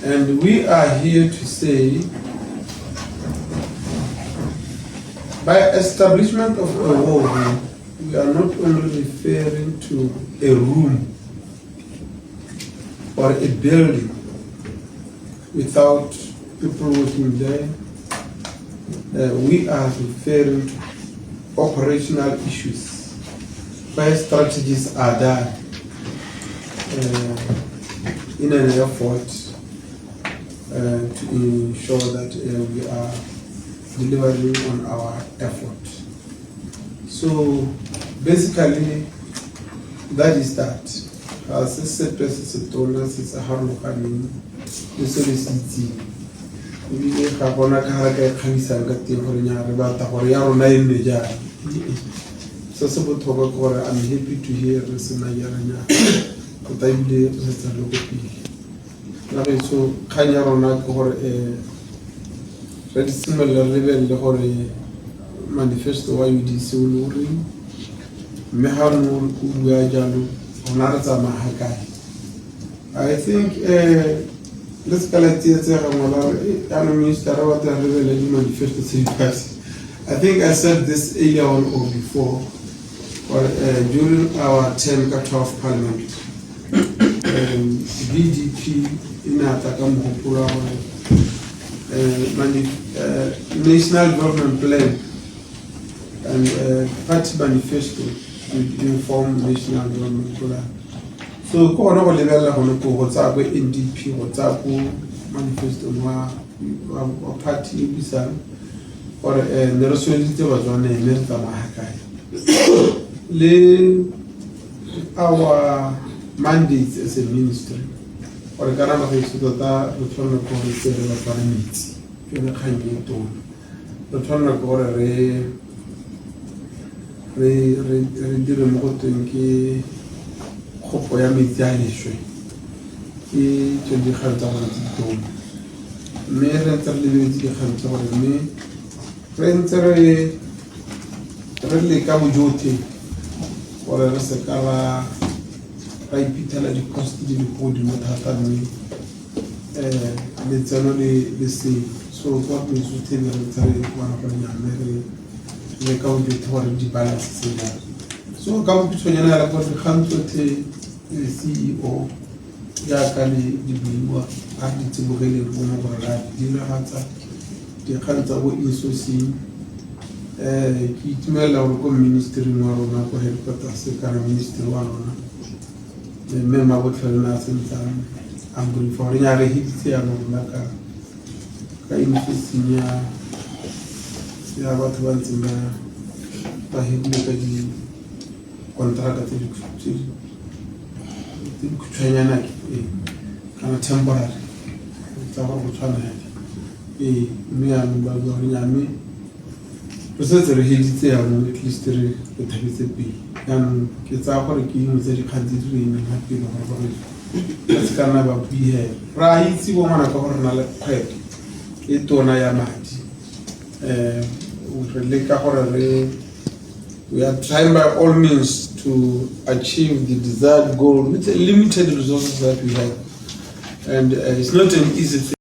And we are here to say, by establishment of a war room, we are not only referring to a room or a building without people working there. We are referring to operational issues where strategies are done in an effort to ensure that we are delivering on our effort. So basically, that is that. As I said, President is a harmony, the soliciting. We have one at Haraka So I'm happy to hear this in Nayaranya. But I believe it's a local. So Kanyarona or a similar level or a manifesto why we disuluri. Mehanur Uyajalu, Onarza Mahakai. I think this I think I said this earlier on or before, or during our 10 cut-off parliament. BDP in Atakamuhupura National Development Plan and Party Manifesto to inform National Development Plan. So, ko na level hono ko WhatsApp NDP WhatsApp manifesto wa party bisa or the resolution was on a mental mahakai. Our mandates as a ministry or Garama Sudata, the Tona Corre, the Paramits, the Hangi, the Tona Corre, Remote Hopo Yamitianishui, he to the Hantaman. Me renter living the Hantaman, me renter really Kabujuti or a Rasakara. I pitala di costi di codi mathatami lezzanoni the same. So what means to tell the one of the account with the balance. So come to Sonia about the country CEO Yakali di Bilua Adi Timogeli Bomora Dina Hata the Kanta wo insosi kitmela or ministry Marona for headquarters ministry one. Même à votre nation, I'm going for a hit here on Naka. Kain Fisinia, Siabat once in the Hidmaki contract to China, and a temporary. It's our China. Me and Bagoriami. Processor hit there on at least the Tavisepi. And it's our key with the country and happy over that's kind of be here. Right, see woman a corner pet. It to Nayamati. We are trying by all means to achieve the desired goal with the limited resources that we have. And it's not an easy thing.